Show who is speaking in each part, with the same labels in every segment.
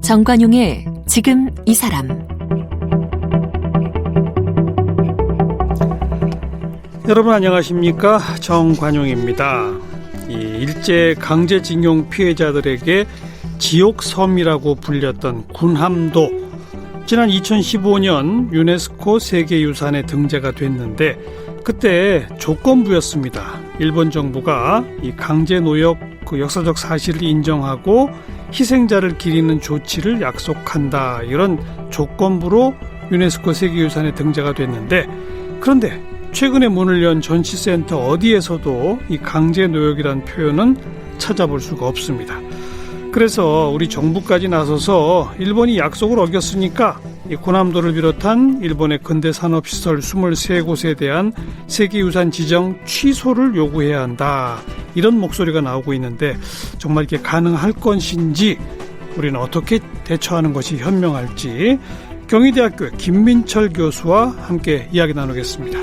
Speaker 1: 정관용의 지금 이 사람.
Speaker 2: 여러분 안녕하십니까? 정관용입니다. 이 일제 강제징용 피해자들에게 지옥섬이라고 불렸던 군함도 지난 2015년 유네스코 세계유산에 등재가 됐는데 그때 조건부였습니다. 일본 정부가 이 강제노역 그 역사적 사실을 인정하고 희생자를 기리는 조치를 약속한다, 이런 조건부로 유네스코 세계유산에 등재가 됐는데, 그런데 최근에 문을 연 전시센터 어디에서도 이 강제노역이라는 표현은 찾아볼 수가 없습니다. 그래서 우리 정부까지 나서서 일본이 약속을 어겼으니까 이 군함도를 비롯한 일본의 근대산업시설 23곳에 대한 세계유산 지정 취소를 요구해야 한다, 이런 목소리가 나오고 있는데 정말 이게 가능할 것인지, 우리는 어떻게 대처하는 것이 현명할지 경희대학교 김민철 교수와 함께 이야기 나누겠습니다.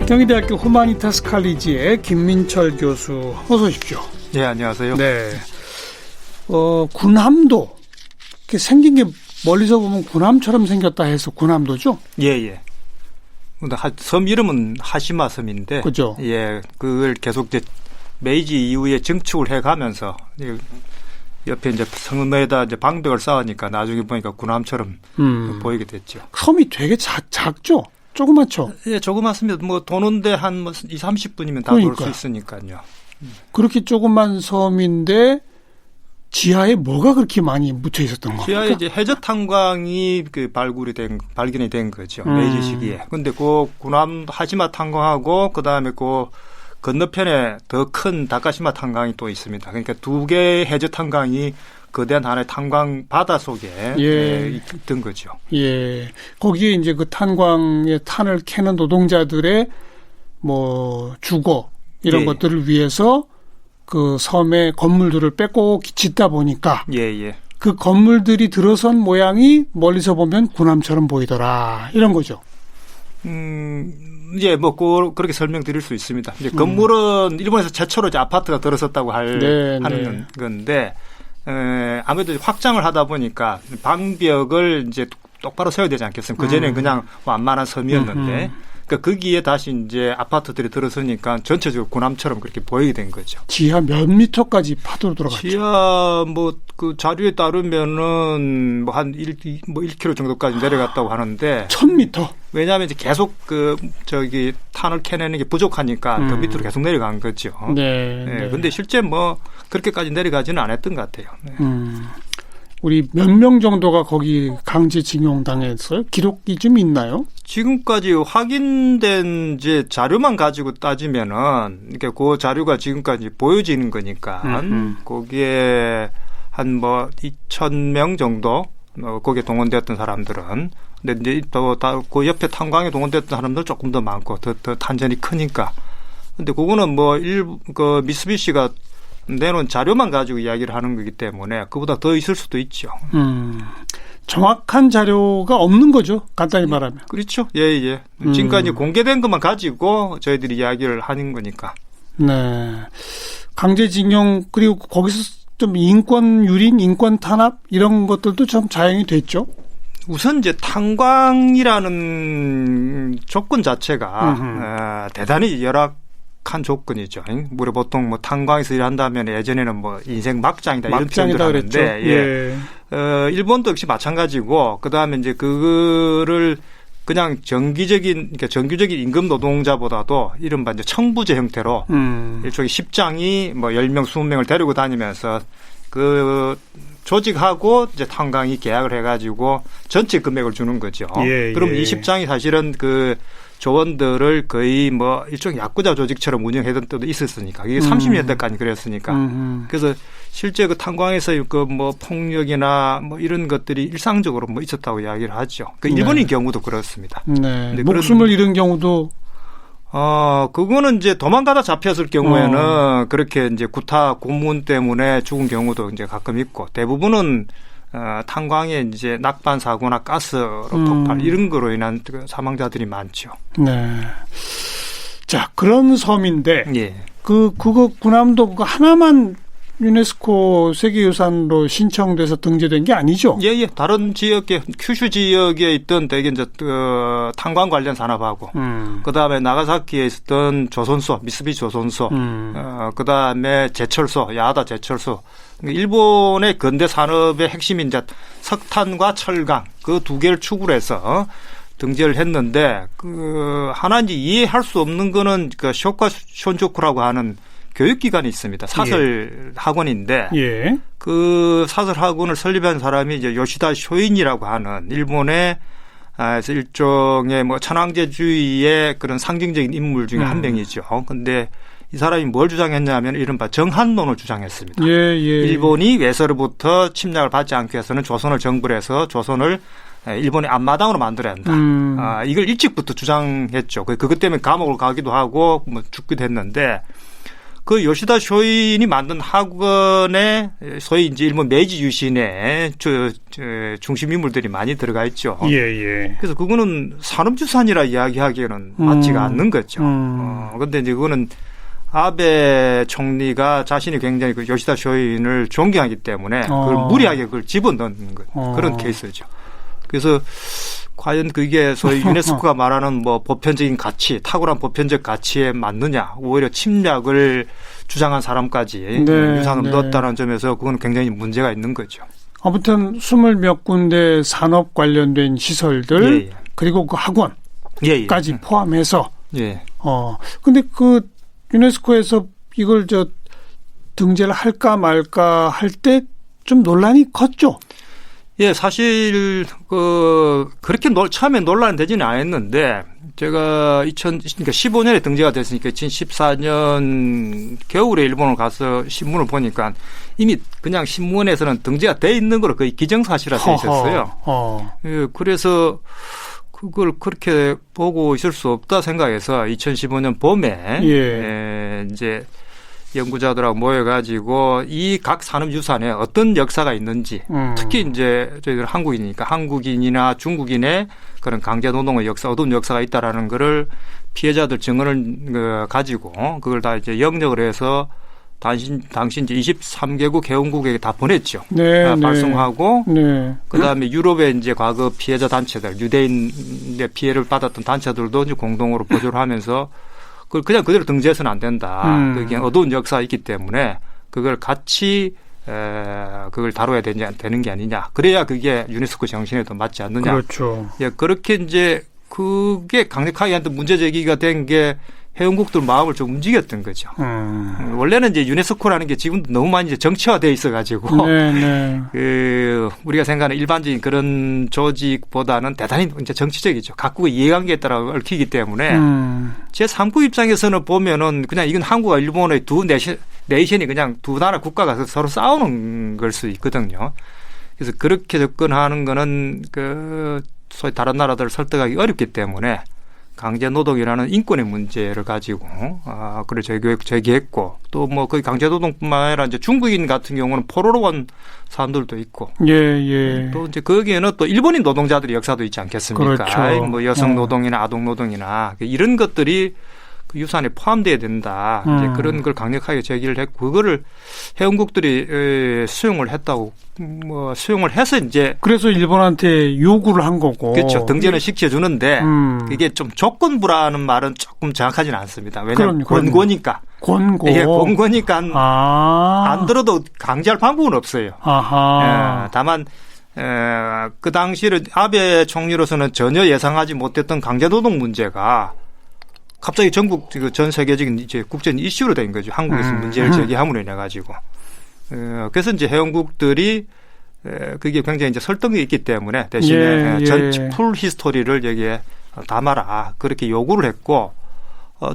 Speaker 2: 경희대학교 후마니타스 칼리지의 김민철 교수, 어서 오십시오.
Speaker 3: 네, 안녕하세요.
Speaker 2: 네, 군함도 이렇게 생긴 게 멀리서 보면 군함처럼 생겼다 해서 군함도죠?
Speaker 3: 예. 근데 섬 이름은 하시마 섬인데,
Speaker 2: 그죠?
Speaker 3: 예, 그걸 계속 이제 메이지 이후에 증축을 해가면서 옆에 이제 섬에다 이제 방벽을 쌓으니까 나중에 보니까 군함처럼 보이게 됐죠.
Speaker 2: 섬이 되게 작죠? 조그맣죠?
Speaker 3: 예, 조그맣습니다. 뭐 도는데 한 2, 30분이면 다 돌 수 있으니까요.
Speaker 2: 그렇게 조그만 섬인데 지하에 뭐가 그렇게 많이 묻혀 있었던 겁니까?
Speaker 3: 지하에 이제 해저 탄광이 발견이 된 거죠. 메이지 시기에. 근데 그 군함 하시마 탄광하고 그다음에 그 건너편에 더 큰 다카시마 탄광이 또 있습니다. 그러니까 두 개의 해저 탄광이 거대한 하나의 탄광 바다 속에 있던 거죠.
Speaker 2: 예. 거기에 이제 그 탄광의 탄을 캐는 노동자들의 뭐 주거 이런 것들을 위해서 그 섬의 건물들을 빼곡히 짓다 보니까 그 건물들이 들어선 모양이 멀리서 보면 군함처럼 보이더라, 이런 거죠.
Speaker 3: 예, 뭐 그렇게 설명드릴 수 있습니다. 이제 건물은 일본에서 최초로 이제 아파트가 들어섰다고 하는 건데, 아무래도 확장을 하다 보니까 방벽을 이제 똑바로 세워야 되지 않겠습니까? 그전에는 그냥 완만한 섬이었는데, 그러니까 거기에 다시 이제 아파트들이 들어서니까 전체적으로 군함처럼 그렇게 보이게 된 거죠.
Speaker 2: 지하 몇 미터까지 파도로 들어갔죠?
Speaker 3: 지하 그 자료에 따르면은 뭐 한 1km 정도까지 내려갔다고 하는데.
Speaker 2: 1000m?
Speaker 3: 왜냐하면 이제 계속 탄을 캐내는 게 부족하니까 더 밑으로 계속 내려간 거죠. 네. 근데 실제 뭐 그렇게까지 내려가지는 않았던 것 같아요. 네.
Speaker 2: 우리 몇 명 정도가 거기 강제징용 당했어요? 기록이 좀 있나요?
Speaker 3: 지금까지 확인된 이제 자료만 가지고 따지면은, 그러니까 그 자료가 지금까지 보여지는 거니까, 거기에 한 2,000명 정도, 거기에 동원되었던 사람들은. 근데 이제 그 옆에 탄광에 동원되었던 사람들 조금 더 많고, 더 탄전이 크니까. 근데 그거는 미쓰비시가 내놓은 자료만 가지고 이야기를 하는 거기 때문에 그보다 더 있을 수도 있죠.
Speaker 2: 정확한 자료가 없는 거죠, 간단히 말하면.
Speaker 3: 그렇죠. 예. 지금까지 공개된 것만 가지고 저희들이 이야기를 하는 거니까. 네.
Speaker 2: 강제징용, 그리고 거기서 좀 인권 유린, 인권 탄압 이런 것들도 좀 자행이 됐죠.
Speaker 3: 우선 이제 탄광이라는 조건 자체가 대단히 열악한 조건이죠. 우리 보통 탄광에서 일한다면 예전에는 인생 막장이다 이런 표현을 하는데, 일본도 역시 마찬가지고, 그 다음에 이제 그거를 그냥 정규적인 임금 노동자보다도 이른바 이제 청부제 형태로 일종의 십장이 10명, 20명을 데리고 다니면서 그 조직하고 이제 탄광이 계약을 해가지고 전체 금액을 주는 거죠. 그럼 이 십장이 사실은 그 조원들을 거의 일종의 야쿠자 조직처럼 운영했던 때도 있었으니까, 이게 30년대까지 그랬으니까. 그래서 실제 그 탄광에서 폭력이나 이런 것들이 일상적으로 있었다고 이야기를 하죠. 일본인 경우도 그렇습니다.
Speaker 2: 네. 목숨을 잃은 경우도.
Speaker 3: 그거는 이제 도망가다 잡혔을 경우에는 그렇게 이제 구타 고문 때문에 죽은 경우도 이제 가끔 있고, 대부분은 탄광에 이제 낙반 사고나 가스로 폭발 이런 거로 인한 사망자들이 많죠.
Speaker 2: 네. 자, 그런 섬인데
Speaker 3: 예.
Speaker 2: 그거 군함도 그거 하나만 유네스코 세계유산으로 신청돼서 등재된 게 아니죠?
Speaker 3: 예. 다른 지역에 큐슈 지역에 있던 대개 이제 탄광 관련 산업하고 그다음에 나가사키에 있었던 조선소, 미쓰비시 조선소, 그다음에 제철소, 야하다 제철소. 일본의 근대 산업의 핵심인 이제 석탄과 철강 그 두 개를 축으로 해서 등재를 했는데 하나 이제 이해할 수 없는 거는 그 쇼카 쇼조쿠라고 하는 교육기관이 있습니다. 사설 학원인데 그 사설 학원을 설립한 사람이 이제 요시다 쇼인이라고 하는 일본의 일종의 뭐 천황제주의의 그런 상징적인 인물 중에 한 명이죠. 그런데 이 사람이 뭘 주장했냐면 이른바 정한론을 주장했습니다. 일본이 외세로부터 침략을 받지 않기 위해서는 조선을 정벌 해서 조선을 일본의 앞마당으로 만들어야 한다. 이걸 일찍부터 주장했죠. 그것 때문에 감옥을 가기도 하고 뭐 죽기도 했는데 그 요시다 쇼인이 만든 학원에 소위 이제 일본 메이지 유신의 중심 인물들이 많이 들어가 있죠. 그래서 그거는 산업유산이라 이야기하기에는 맞지가 않는 거죠. 그런데 이제 그거는 아베 총리가 자신이 굉장히 그 요시다 쇼인을 존경하기 때문에 그걸 무리하게 그걸 집어넣는 그런 케이스죠. 그래서 과연 그게 소위 유네스코가 말하는 뭐 보편적인 가치, 탁월한 보편적 가치에 맞느냐, 오히려 침략을 주장한 사람까지 유산을 넣었다는 점에서 그건 굉장히 문제가 있는 거죠.
Speaker 2: 아무튼 20몇 군데 산업 관련된 시설들 그리고 그 학원까지 포함해서 근데 그 유네스코에서 이걸 등재를 할까 말까 할 때 좀 논란이 컸죠.
Speaker 3: 예, 사실 그렇게 처음에 논란이 되지는 않았는데 제가 2015년에 등재가 됐으니까 2014년 겨울에 일본을 가서 신문을 보니까 이미 그냥 신문에서는 등재가 돼 있는 거로 거의 기정사실화 돼 있었어요. 예, 그래서 그걸 그렇게 보고 있을 수 없다 생각해서 2015년 봄에 이제 연구자들하고 모여가지고 이 각 산업유산에 어떤 역사가 있는지 특히 이제 저희들 한국인이니까 한국인이나 중국인의 그런 강제노동의 역사, 어두운 역사가 있다라는 거를 피해자들 증언을 가지고 그걸 다 이제 영역을 해서 당시 이제 23개국 회원국에게 다 보냈죠. 발송하고 그다음에 유럽의 이제 과거 피해자 단체들, 유대인의 피해를 받았던 단체들도 이제 공동으로 보조를 하면서 그걸 그냥 그대로 등재해서는 안 된다. 그게 어두운 역사가 있기 때문에 그걸 같이 그걸 다뤄야 되는 게 아니냐. 그래야 그게 유네스코 정신에도 맞지 않느냐.
Speaker 2: 그렇죠.
Speaker 3: 예, 그렇게 이제 그게 강력하게 한테 문제 제기가 된 게 회원국들 마음을 좀 움직였던 거죠. 원래는 이제 유네스코라는 게 지금도 너무 많이 이제 정치화되어 있어가지고 우리가 생각하는 일반적인 그런 조직보다는 대단히 이제 정치적이죠. 각국의 이해관계에 따라 얽히기 때문에 제 3국 입장에서는 보면은 그냥 이건 한국과 일본의 두 네이션이 그냥 두 나라 국가가 서로 싸우는 걸 수 있거든요. 그래서 그렇게 접근하는 거는 소위 다른 나라들을 설득하기 어렵기 때문에 강제노동이라는 인권의 문제를 가지고 그걸 제기했고 또 뭐 거기 강제노동뿐만 아니라 이제 중국인 같은 경우는 포로로 온 사람들도 있고 또 이제 거기에는 또 일본인 노동자들의 역사도 있지 않겠습니까?
Speaker 2: 그렇죠.
Speaker 3: 뭐 여성 노동이나 아동 노동이나 이런 것들이 그 유산에 포함돼야 된다. 이제 그런 걸 강력하게 제기를 했고 그거를 회원국들이 수용을 했다고 수용을 해서 이제
Speaker 2: 그래서 일본한테 요구를 한 거고.
Speaker 3: 그렇죠. 등재는 시켜주는데 이게 좀 조건부라는 말은 조금 정확하지는 않습니다. 왜냐하면 권고니까.
Speaker 2: 예,
Speaker 3: 권고니까 안 들어도 강제할 방법은 없어요. 다만 그 당시를 아베 총리로서는 전혀 예상하지 못했던 강제노동 문제가 갑자기 전국 전 세계적인 이제 국제 이슈로 된 거죠. 한국에서 문제를 제기함으로 인해 가지고. 그래서 이제 회원국들이 그게 굉장히 이제 설득이 있기 때문에 대신에 전체 풀 히스토리를 여기에 담아라 그렇게 요구를 했고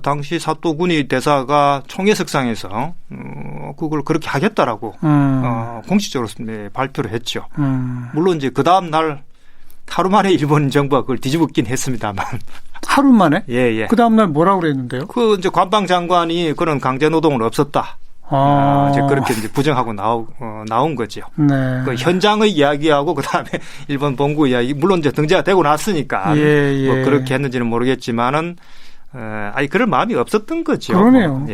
Speaker 3: 당시 사토구니 대사가 총회석상에서 그걸 그렇게 하겠다라고 공식적으로 발표를 했죠. 물론 이제 그 다음 날 하루 만에 일본 정부가 그걸 뒤집었긴 했습니다만.
Speaker 2: 하루 만에?
Speaker 3: 예.
Speaker 2: 그 다음 날 뭐라고 그랬는데요?
Speaker 3: 이제 관방장관이 그런 강제노동은 없었다. 이제 그렇게 이제 부정하고 나온 거죠.
Speaker 2: 네.
Speaker 3: 그 현장의 이야기하고 그다음에 일본 본부 이야기 물론 이제 등재가 되고 났으니까 뭐 그렇게 했는지는 모르겠지만은 아니 그럴 마음이 없었던 거죠.
Speaker 2: 그러네요.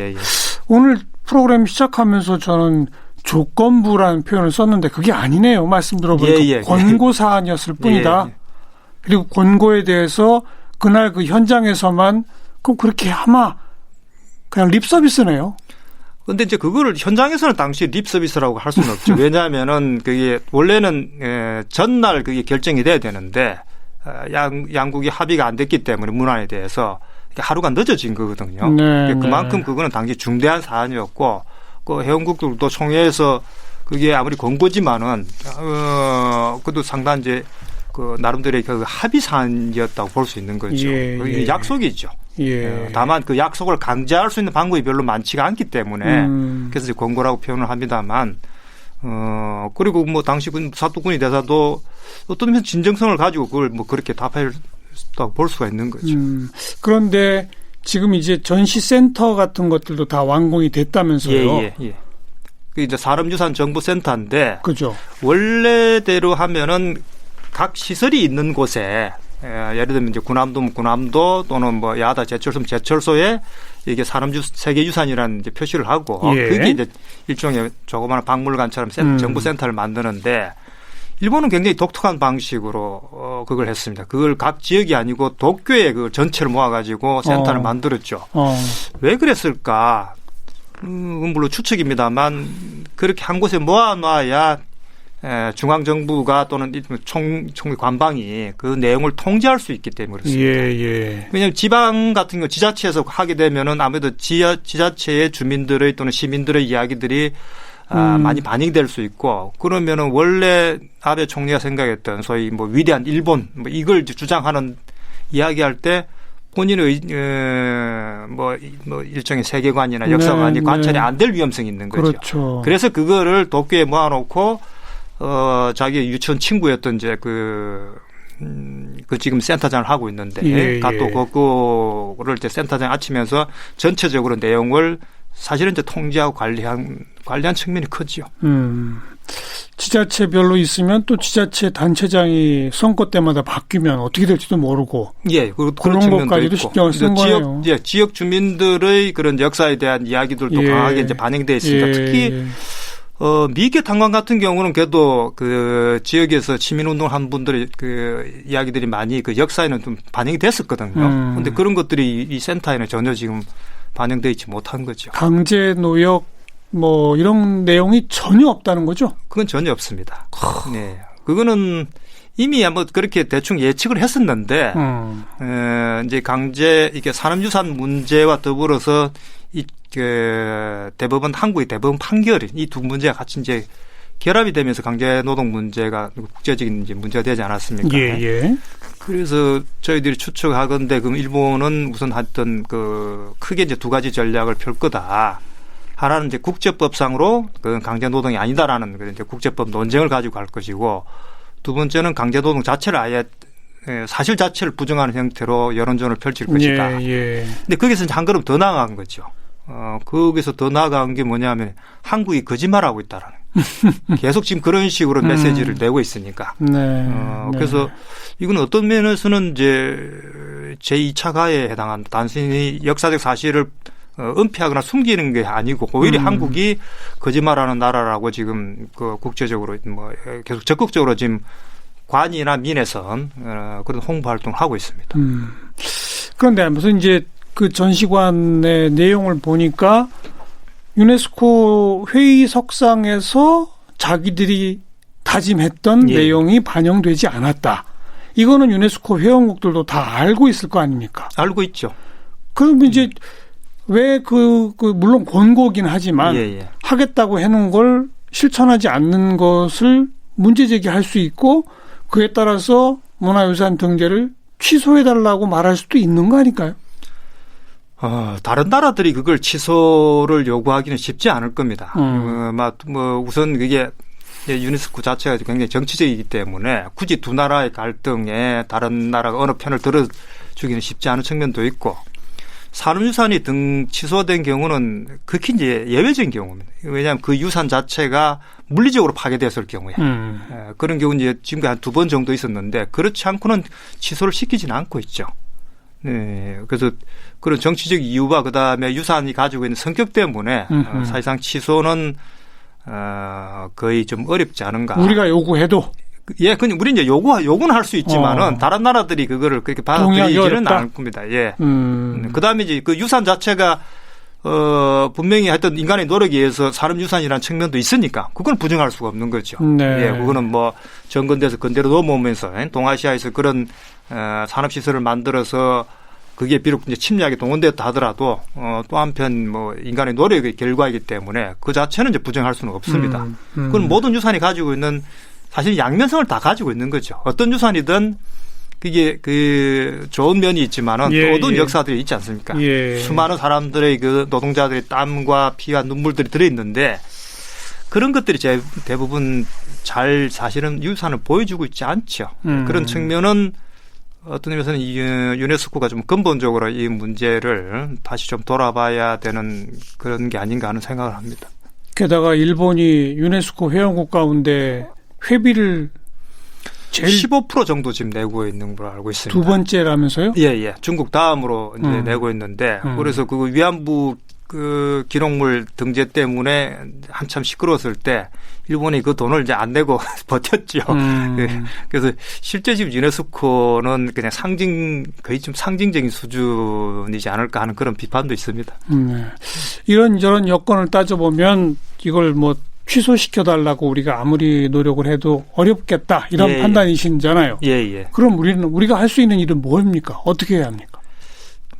Speaker 2: 오늘 프로그램 시작하면서 저는 조건부라는 표현을 썼는데 그게 아니네요. 말씀 들어보니까 권고 사안이었을 뿐이다. 그리고 권고에 대해서 그날 그 현장에서만 그럼 그렇게 아마 그냥 립 서비스네요.
Speaker 3: 근데 이제 그거를 현장에서는 당시 립 서비스라고 할 수는 없죠. 왜냐하면은 그게 원래는 전날 그게 결정이 돼야 되는데 양국이 합의가 안 됐기 때문에 문안에 대해서 하루가 늦어진 거거든요.
Speaker 2: 네,
Speaker 3: 그만큼 그거는 당시 중대한 사안이었고 그 회원국들도 총회에서 그게 아무리 권고지만은 그래도 상당히 이제 그 나름대로의 그 합의 사안이었다고 볼 수 있는 거죠. 이게 약속이죠. 다만 그 약속을 강제할 수 있는 방법이 별로 많지가 않기 때문에 그래서 이제 권고라고 표현을 합니다만 그리고 뭐 당시 사또군이 대사도 어떤 면에서 진정성을 가지고 그걸 뭐 그렇게 답했다고 볼 수가 있는 거죠.
Speaker 2: 그런데 지금 이제 전시센터 같은 것들도 다 완공이 됐다면서요?
Speaker 3: 그 이제 산업유산정보센터인데
Speaker 2: 그죠.
Speaker 3: 원래대로 하면은 각 시설이 있는 곳에 예를 들면 이제 군함도 또는 뭐 야다 제철소에 이게 세계유산이라는 이제 표시를 하고 그게 이제 일종의 조그마한 박물관처럼 정보센터를 만드는데 일본은 굉장히 독특한 방식으로 그걸 했습니다. 그걸 각 지역이 아니고 도쿄에 그 전체를 모아가지고 센터를 만들었죠. 왜 그랬을까? 물론 추측입니다만 그렇게 한 곳에 모아놔야 중앙정부가 또는 총리 관방이 그 내용을 통제할 수 있기 때문에 그렇습니다. 왜냐하면 지방 같은 경우 지자체에서 하게 되면은 아무래도 지자체의 주민들의 또는 시민들의 이야기들이 많이 반영될 수 있고 그러면은 원래 아베 총리가 생각했던 소위 뭐 위대한 일본 뭐 이걸 주장하는 이야기할 때 본인의 뭐 일종의 세계관이나 역사관이 관찰이 안 될 위험성이 있는 거죠.
Speaker 2: 그렇죠.
Speaker 3: 그래서 그거를 도쿄에 모아놓고 자기 유치원 친구였던 이제 그 지금 센터장을 하고 있는데 또 그거를 이제 센터장 아치면서 전체적으로 내용을 사실은 이제 통제하고 관리한 측면이 크죠.
Speaker 2: 지자체별로 있으면 또 지자체 단체장이 선거 때마다 바뀌면 어떻게 될지도 모르고.
Speaker 3: 그런
Speaker 2: 것까지도 신경을 쓴 거예요.
Speaker 3: 지역 주민들의 그런 역사에 대한 이야기들도 강하게 이제 반영되어 있으니까 특히 미개 탄광 같은 경우는 그래도 그 지역에서 시민운동을 한 분들의 그 이야기들이 많이 그 역사에는 좀 반영이 됐었거든요. 그런데 그런 것들이 이 센터에는 전혀 지금 반영되어 있지 못한 거죠.
Speaker 2: 강제 노역 뭐 이런 내용이 전혀 없다는 거죠?
Speaker 3: 그건 전혀 없습니다. 네, 그거는 이미 뭐 그렇게 대충 예측을 했었는데 이제 이게 산업유산 문제와 더불어서 한국의 대법원 판결이 이 두 문제가 같이 이제 결합이 되면서 강제노동 문제가 국제적인 이제 문제가 되지 않았습니까? 그래서 저희들이 추측하건대 그럼 일본은 우선 했던 그 크게 이제 두 가지 전략을 펼 거다. 하나는 이제 국제법상으로 그 강제노동이 아니다라는 그런 이제 국제법 논쟁을 가지고 갈 것이고 두 번째는 강제노동 자체를 아예 사실 자체를 부정하는 형태로 여론전을 펼칠 것이다. 근데 거기서 이제 한 걸음 더 나아간 거죠. 거기서 더 나아간 게 뭐냐면 한국이 거짓말하고 있다라는. 계속 지금 그런 식으로 메시지를 내고 있으니까. 그래서 이건 어떤 면에서는 이제 제2차 가해에 해당한다. 단순히 역사적 사실을 은폐하거나 숨기는 게 아니고 오히려 한국이 거짓말하는 나라라고 지금 그 국제적으로 뭐 계속 적극적으로 지금 관이나 민에선 그런 홍보 활동을 하고 있습니다.
Speaker 2: 그런데 무슨 이제 그 전시관의 내용을 보니까 유네스코 회의석상에서 자기들이 다짐했던 내용이 반영되지 않았다. 이거는 유네스코 회원국들도 다 알고 있을 거 아닙니까?
Speaker 3: 알고 있죠.
Speaker 2: 그럼 이제 왜 물론 권고긴 하지만 하겠다고 해놓은 걸 실천하지 않는 것을 문제 제기할 수 있고 그에 따라서 문화유산 등재를 취소해달라고 말할 수도 있는 거 아닐까요?
Speaker 3: 다른 나라들이 그걸 취소를 요구하기는 쉽지 않을 겁니다. 우선 그게 유네스코 자체가 굉장히 정치적이기 때문에 굳이 두 나라의 갈등에 다른 나라가 어느 편을 들어주기는 쉽지 않은 측면도 있고 산업유산이 등 취소된 경우는 극히 이제 예외적인 경우입니다. 왜냐하면 그 유산 자체가 물리적으로 파괴됐을 경우에 그런 경우는 이제 지금까지 한 2번 정도 있었는데 그렇지 않고는 취소를 시키지는 않고 있죠. 네, 그래서 그런 정치적 이유와 그다음에 유산이 가지고 있는 성격 때문에 사실상 취소는 거의 좀 어렵지 않은가.
Speaker 2: 우리가 요구해도.
Speaker 3: 예, 그냥 우리 이제 요구는 할 수 있지만은 다른 나라들이 그거를 그렇게 받아들이지는 않을 겁니다. 예. 그다음에 이제 그 유산 자체가 분명히 하여튼 인간의 노력에 의해서 산업유산이라는 측면도 있으니까 그건 부정할 수가 없는 거죠.
Speaker 2: 네.
Speaker 3: 예, 그거는 뭐 정근대에서 근대로 넘어오면서 동아시아에서 그런 산업시설을 만들어서 그게 비록 이제 침략에 동원되었다 하더라도 또 한편 뭐 인간의 노력의 결과이기 때문에 그 자체는 이제 부정할 수는 없습니다. 그건 모든 유산이 가지고 있는 사실 양면성을 다 가지고 있는 거죠. 어떤 유산이든 그게 그 좋은 면이 있지만은 또 어두운 역사들이 있지 않습니까? 수많은 사람들의 그 노동자들의 땀과 피와 눈물들이 들어있는데 그런 것들이 대부분 잘 사실은 유산을 보여주고 있지 않죠. 그런 측면은 어떤 의미에서는 유네스코가 좀 근본적으로 이 문제를 다시 좀 돌아봐야 되는 그런 게 아닌가 하는 생각을 합니다.
Speaker 2: 게다가 일본이 유네스코 회원국 가운데 회비를 제일
Speaker 3: 15% 정도 지금 내고 있는 걸로 알고 있습니다.
Speaker 2: 두 번째라면서요?
Speaker 3: 예. 중국 다음으로 이제 내고 있는데 그래서 그 위안부 그 기록물 등재 때문에 한참 시끄러웠을 때 일본이 그 돈을 이제 안 내고 버텼죠. 그래서 실제 지금 유네스코는 그냥 거의 좀 상징적인 수준이지 않을까 하는 그런 비판도 있습니다.
Speaker 2: 이런저런 여건을 따져보면 이걸 뭐 취소시켜달라고 우리가 아무리 노력을 해도 어렵겠다 이런 판단이신잖아요.
Speaker 3: 예.
Speaker 2: 그럼 우리가 할 수 있는 일은 뭡니까? 어떻게 해야 합니까?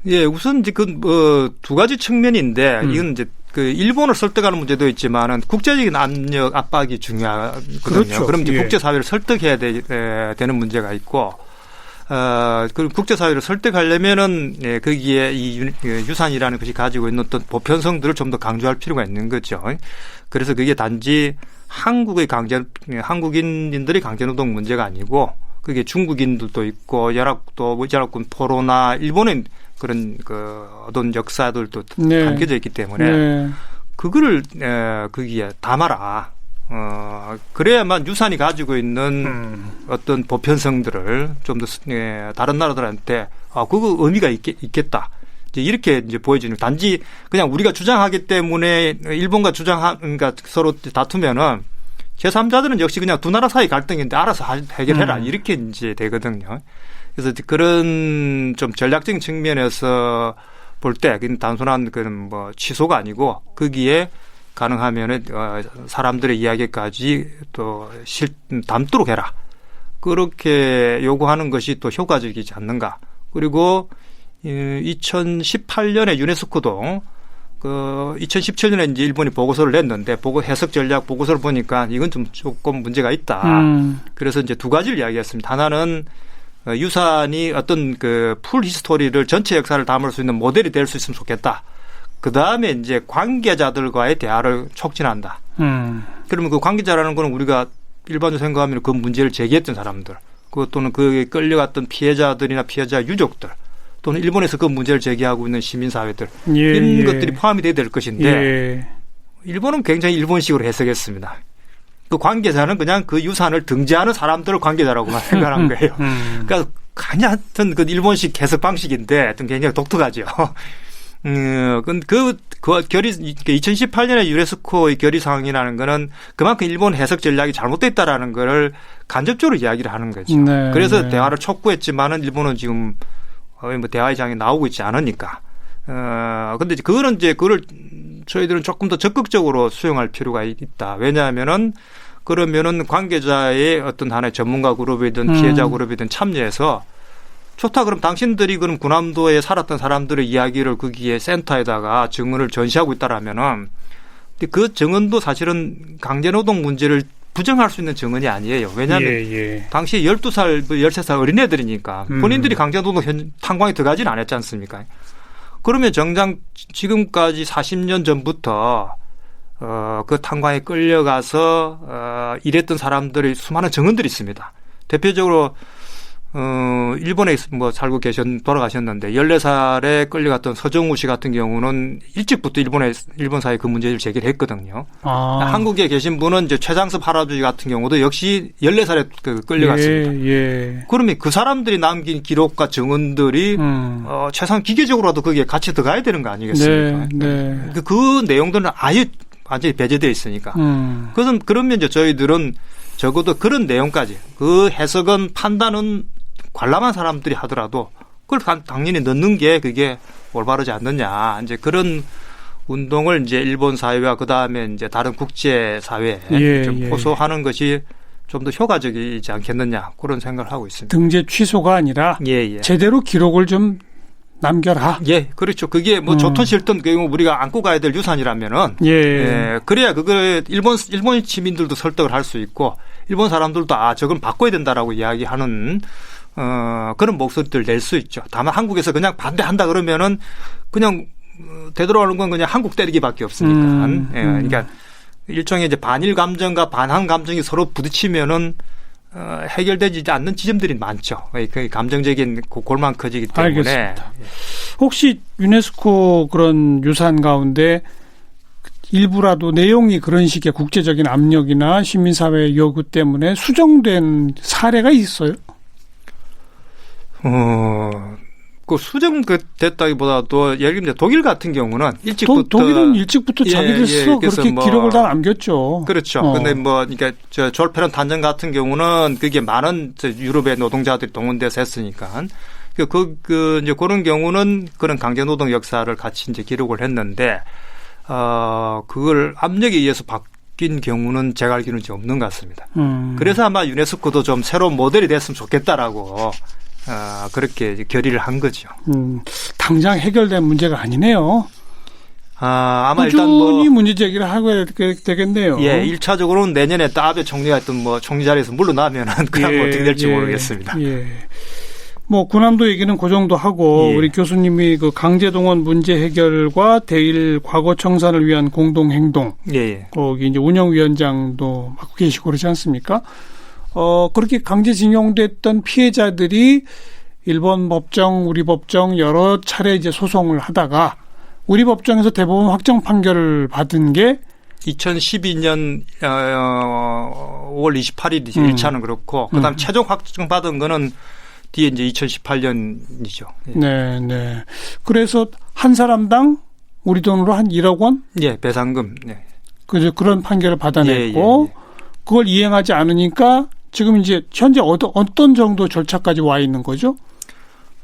Speaker 3: 예, 우선 이제 두 가지 측면인데 이건 이제 그 일본을 설득하는 문제도 있지만은 국제적인 압박이 중요하거든요.
Speaker 2: 그렇죠.
Speaker 3: 그럼 이제 국제사회를 설득해야 되는 문제가 있고, 그 국제사회를 설득하려면은 거기에 이 유산이라는 것이 가지고 있는 어떤 보편성들을 좀 더 강조할 필요가 있는 거죠. 그래서 그게 단지 한국인들의 강제노동 문제가 아니고 그게 중국인들도 있고 연합군 포로나 일본의 그런 그 어떤 역사들도 담겨져 있기 때문에 그거를 거기에 담아라. 그래야만 유산이 가지고 있는 어떤 보편성들을 좀 더 다른 나라들한테 그거 의미가 있겠다. 이렇게 이제 보여지는 단지 그냥 우리가 주장하기 때문에 일본과 그러니까 서로 다투면은 제3자들은 역시 그냥 두 나라 사이 갈등인데 알아서 해결해라 이렇게 이제 되거든요. 그래서 그런 좀 전략적인 측면에서 볼 때 단순한 그런 뭐 취소가 아니고 거기에 가능하면은 사람들의 이야기까지 또 담도록 해라. 그렇게 요구하는 것이 또 효과적이지 않는가. 그리고 2018년에 유네스코도 2017년에 이제 일본이 보고서를 냈는데 해석 전략 보고서를 보니까 이건 좀 조금 문제가 있다. 그래서 이제 두 가지를 이야기했습니다. 하나는 유산이 어떤 그 풀 히스토리를 전체 역사를 담을 수 있는 모델이 될 수 있으면 좋겠다. 그 다음에 이제 관계자들과의 대화를 촉진한다. 그러면 그 관계자라는 거는 우리가 일반적으로 생각하면 그 문제를 제기했던 사람들, 또는 그 끌려갔던 피해자들이나 피해자 유족들, 또는 일본에서 그 문제를 제기하고 있는 시민사회들 이런 것들이 포함이 돼야 될 것인데 일본은 굉장히 일본식으로 해석했습니다. 그 관계자는 그냥 그 유산을 등재하는 사람들을 관계자라고만 생각한 거예요. 그러니까 그냥 하여튼 그 일본식 해석 방식인데 하여튼 굉장히 독특하죠. 그 결의 2018년에 유네스코의 결의 사항이라는 거는 그만큼 일본 해석 전략이 잘못됐다라는 거를 간접적으로 이야기를 하는 거죠.
Speaker 2: 네,
Speaker 3: 그래서 대화를 촉구했지만은 일본은 지금 뭐 대화의 장에 나오고 있지 않으니까. 근데 그거는 이제 그걸 저희들은 조금 더 적극적으로 수용할 필요가 있다. 왜냐하면은 그러면은 관계자의 어떤 하나의 전문가 그룹이든 피해자 그룹이든 참여해서 좋다. 그럼 당신들이 그럼 군함도에 살았던 사람들의 이야기를 거기에 센터에다가 증언을 전시하고 있다라면은 그 증언도 사실은 강제노동 문제를 부정할 수 있는 증언이 아니에요. 왜냐하면 당시 12살, 13살 어린애들이니까 본인들이 강제노동 탄광에 들어가지는 않았지 않습니까? 그러면 정작 지금까지 40년 전부터 그 탄광에 끌려가서 일했던 사람들의 수많은 증언들이 있습니다. 대표적으로 일본에 뭐 살고 돌아가셨는데 14살에 끌려갔던 서정우 씨 같은 경우는 일찍부터 일본 사회 그 문제를 제기를 했거든요. 한국에 계신 분은 이제 최장섭 할아버지 같은 경우도 역시 14살에 끌려갔습니다.
Speaker 2: 예.
Speaker 3: 그러면 그 사람들이 남긴 기록과 증언들이 최소한 기계적으로라도 거기에 같이 들어가야 되는 거 아니겠습니까?
Speaker 2: 네.
Speaker 3: 그 내용들은 아예 완전히 배제되어 있으니까. 그러면 이제 저희들은 적어도 그런 내용까지 그 해석은 판단은 관람한 사람들이 하더라도 그걸 당연히 넣는 게 그게 올바르지 않느냐. 이제 그런 운동을 이제 일본 사회와 그 다음에 이제 다른 국제 사회에 좀 호소하는 것이 좀 더 효과적이지 않겠느냐 그런 생각을 하고 있습니다.
Speaker 2: 등재 취소가 아니라 제대로 기록을 좀 남겨라.
Speaker 3: 예, 그렇죠. 그게 뭐 좋든 싫든 우리가 안고 가야 될 유산이라면은 그래야 그걸 일본 시민들도 설득을 할 수 있고 일본 사람들도 저건 바꿔야 된다라고 이야기하는 그런 목소리들을 낼 수 있죠. 다만 한국에서 그냥 반대한다 그러면은 그냥 되돌아오는 건 그냥 한국 때리기밖에 없으니까. 그러니까 일종의 이제 반일 감정과 반한 감정이 서로 부딪히면은 해결되지 않는 지점들이 많죠. 그 감정적인 골만 커지기 때문에.
Speaker 2: 알겠습니다. 혹시 유네스코 그런 유산 가운데 일부라도 내용이 그런 식의 국제적인 압력이나 시민사회 요구 때문에 수정된 사례가 있어요?
Speaker 3: 그 수정됐다기보다도 예를 들면 독일 같은 경우는 일찍부터
Speaker 2: 독일은 일찍부터 자기들 스스로 그렇게 기록을 다 남겼죠.
Speaker 3: 그렇죠. 근데 그러니까 졸페런 탄전 같은 경우는 그게 많은 유럽의 노동자들이 동원돼서 했으니까 이제 그런 경우는 그런 강제 노동 역사를 같이 이제 기록을 했는데 그걸 압력에 의해서 바뀐 경우는 제가 알기로는 없는 것 같습니다. 그래서 아마 유네스코도 좀 새로운 모델이 됐으면 좋겠다라고. 그렇게 결의를 한 거죠.
Speaker 2: 당장 해결된 문제가 아니네요.
Speaker 3: 아마
Speaker 2: 꾸준히
Speaker 3: 일단
Speaker 2: 문제 제기를 하고 되겠네요.
Speaker 3: 예, 1차적으로는 내년에 또 아베 총리가 했던 총리 자리에서 물러나면은 그냥 어떻게 될지 모르겠습니다.
Speaker 2: 뭐 군함도 얘기는 그 정도 하고 우리 교수님이 그 강제동원 문제 해결과 대일 과거 청산을 위한 공동 행동. 거기 이제 운영위원장도 맡고 계시고 그러지 않습니까? 그렇게 강제징용됐던 피해자들이 일본 법정, 우리 법정 여러 차례 이제 소송을 하다가 우리 법정에서 대법원 확정 판결을 받은 게
Speaker 3: 2012년 5월 28일이죠. 1차는 그렇고 그다음 최종 확정 받은 거는 뒤에 이제 2018년이죠.
Speaker 2: 네. 그래서 한 사람당 우리 돈으로 한 1억 원?
Speaker 3: 배상금.
Speaker 2: 그런 판결을 받아냈고 그걸 이행하지 않으니까 지금 이제 현재 어떤 정도 절차까지 와 있는 거죠?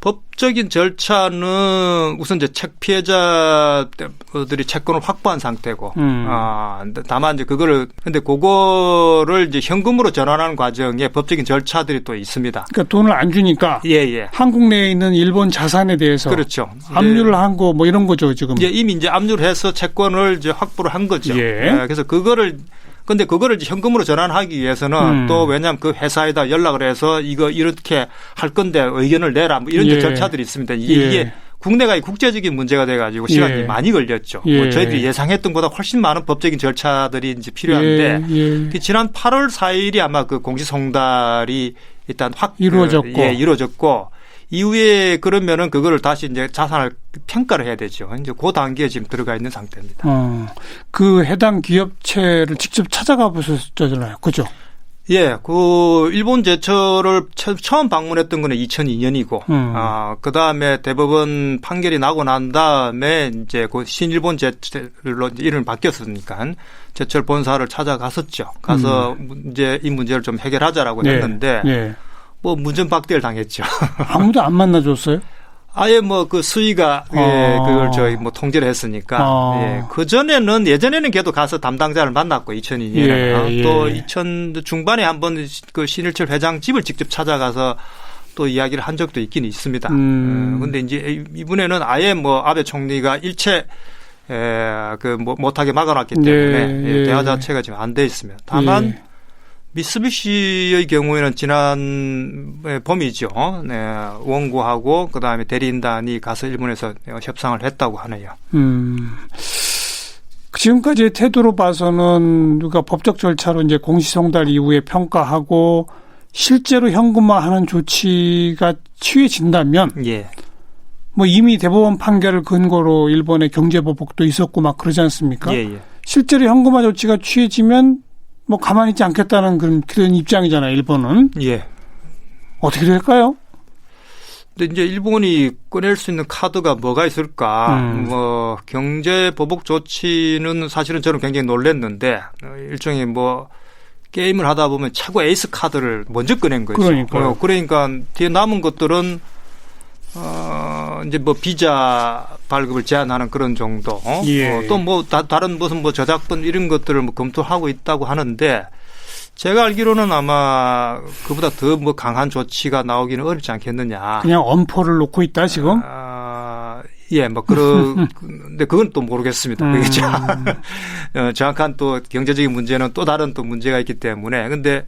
Speaker 3: 법적인 절차는 우선 이제 피해자들이 채권을 확보한 상태고, 다만 이제 근데 그거를 이제 현금으로 전환하는 과정에 법적인 절차들이 또 있습니다.
Speaker 2: 그러니까 돈을 안 주니까. 한국 내에 있는 일본 자산에 대해서.
Speaker 3: 그렇죠.
Speaker 2: 압류를 한 거 뭐 이런 거죠, 지금.
Speaker 3: 이미 이제 압류를 해서 채권을 이제 확보를 한 거죠. 그래서 근데 그거를 이제 현금으로 전환하기 위해서는 또 왜냐하면 그 회사에다 연락을 해서 이렇게 할 건데 의견을 내라 뭐 이런 절차들이 있습니다. 이게 국내가 국제적인 문제가 돼가지고 시간이 많이 걸렸죠. 뭐 저희들이 예상했던 것보다 훨씬 많은 법적인 절차들이 이제 필요한데 지난 8월 4일이 아마 그 공시송달이 일단 이루어졌고 이후에 그러면은 그거를 다시 이제 자산을 평가를 해야 되죠. 이제 그 단계에 지금 들어가 있는 상태입니다.
Speaker 2: 그 해당 기업체를 직접 찾아가 보셨잖아요. 그죠?
Speaker 3: 그 일본 제철을 처음 방문했던 거는 2002년이고, 그 다음에 대법원 판결이 나고 난 다음에 이제 그 신일본 제철로 이름을 바뀌었으니까 제철 본사를 찾아갔었죠. 가서 이제 이 문제를 좀 해결하자라고 했는데. 뭐 문전박대를 당했죠.
Speaker 2: 아무도 안 만나줬어요?
Speaker 3: 아예 뭐 그 수의가 그걸 저희 뭐 통제를 했으니까 그 전에는 예전에는 걔도 가서 담당자를 만났고 2002년에 또 2000 중반에 한번 그 신일철 회장 집을 직접 찾아가서 또 이야기를 한 적도 있긴 있습니다. 근데 이제 이번에는 아예 뭐 아베 총리가 일체 못하게 막아놨기 때문에 대화 자체가 지금 안 돼 있습니다. 다만 미쓰비시의 경우에는 지난 봄이죠. 원고하고 그다음에 대리인단이 가서 일본에서 협상을 했다고 하네요.
Speaker 2: 지금까지의 태도로 봐서는 누가 법적 절차로 이제 공시송달 이후에 평가하고 실제로 현금화하는 조치가 취해진다면
Speaker 3: 예.
Speaker 2: 뭐 이미 대법원 판결을 근거로 일본의 경제보복도 있었고 막 그러지 않습니까?
Speaker 3: 예, 예.
Speaker 2: 실제로 현금화 조치가 취해지면 뭐 가만히 있지 않겠다는 그런 입장이잖아요, 일본은.
Speaker 3: 예.
Speaker 2: 어떻게 될까요?
Speaker 3: 근데 이제 일본이 꺼낼 수 있는 카드가 뭐가 있을까? 뭐 경제 보복 조치는 사실은 저는 굉장히 놀랐는데 일종의 뭐 게임을 하다 보면 최고 에이스 카드를 먼저 꺼낸 거죠.
Speaker 2: 그러니까요.
Speaker 3: 그러니까 뒤에 남은 것들은 이제 뭐 비자 발급을 제한하는 그런 정도.
Speaker 2: 예.
Speaker 3: 또 뭐 다른 무슨 뭐 저작권 이런 것들을 뭐 검토하고 있다고 하는데 제가 알기로는 아마 그보다 더 뭐 강한 조치가 나오기는 어렵지 않겠느냐.
Speaker 2: 그냥 엄포를 놓고 있다 지금?
Speaker 3: 예, 뭐 근데 그건 또 모르겠습니다. 그게 정확한 또 경제적인 문제는 또 다른 또 문제가 있기 때문에. 근데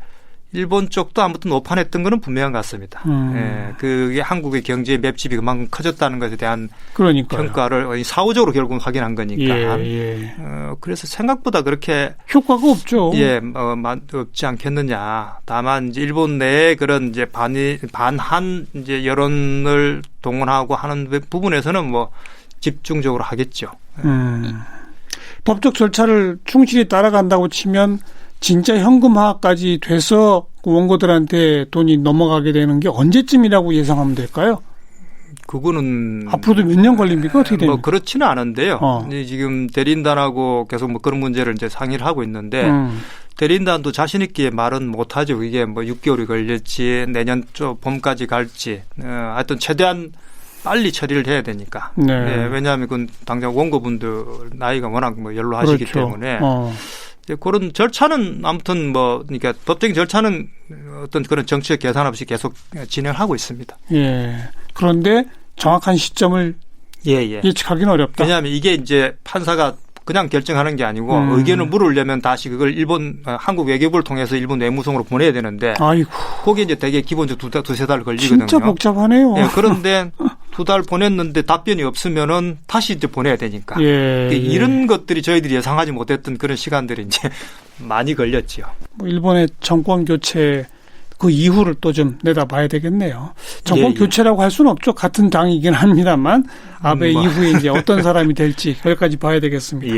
Speaker 3: 일본 쪽도 아무튼 오판했던 거는 분명한 것 같습니다. 예, 그게 한국의 경제의 맵집이 그만큼 커졌다는 것에 대한
Speaker 2: 그러니까요.
Speaker 3: 평가를 사후적으로 결국은 확인한 거니까.
Speaker 2: 예.
Speaker 3: 그래서 생각보다 그렇게
Speaker 2: 효과가 없죠.
Speaker 3: 예, 없지 않겠느냐. 다만 이제 일본 내에 그런 이제 반한 이제 여론을 동원하고 하는 부분에서는 뭐 집중적으로 하겠죠.
Speaker 2: 법적 절차를 충실히 따라간다고 치면 진짜 현금화까지 돼서 원고들한테 돈이 넘어가게 되는 게 언제쯤이라고 예상하면 될까요?
Speaker 3: 그거는
Speaker 2: 앞으로도 몇 년 걸립니까? 어떻게 됩니까?
Speaker 3: 뭐 그렇지는 않은데요. 지금 대리인단하고 계속 뭐 그런 문제를 이제 상의를 하고 있는데 대리인단도 자신 있게 말은 못하죠. 이게 뭐 6개월이 걸릴지 내년 봄까지 갈지 하여튼 최대한 빨리 처리를 해야 되니까.
Speaker 2: 네.
Speaker 3: 네, 왜냐하면 그건 당장 원고분들 나이가 워낙 뭐 연로하시기
Speaker 2: 그렇죠.
Speaker 3: 때문에. 그런 절차는 아무튼 뭐 그러니까 법적인 절차는 어떤 그런 정치적 계산 없이 계속 진행하고 있습니다.
Speaker 2: 예. 그런데 정확한 시점을 예측하기는 어렵다.
Speaker 3: 왜냐하면 이게 이제 판사가 그냥 결정하는 게 아니고 의견을 물으려면 다시 그걸 한국 외교부를 통해서 일본 내무성으로 보내야 되는데
Speaker 2: 아이고.
Speaker 3: 거기에 이제 되게 기본적으로 두세 달 걸리거든요.
Speaker 2: 진짜 복잡하네요.
Speaker 3: 예, 그런데 2달 보냈는데 답변이 없으면은 다시 이제 보내야 되니까. 이런 것들이 저희들이 예상하지 못했던 그런 시간들이 이제 많이 걸렸죠.
Speaker 2: 뭐 일본의 정권 교체 그 이후를 또 좀 내다봐야 되겠네요. 정권 교체라고 할 수는 없죠. 같은 당이긴 합니다만 아베 이후에 이제 어떤 사람이 될지 여기까지 봐야 되겠습니다.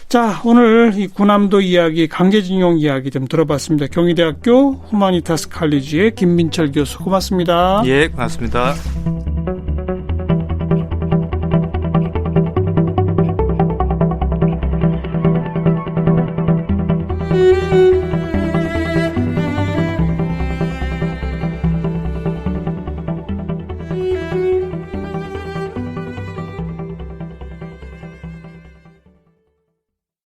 Speaker 2: 자, 오늘 이 군함도 이야기, 강제징용 이야기 좀 들어봤습니다. 경희대학교 후마니타스 칼리지의 김민철 교수 고맙습니다.
Speaker 3: 예, 고맙습니다.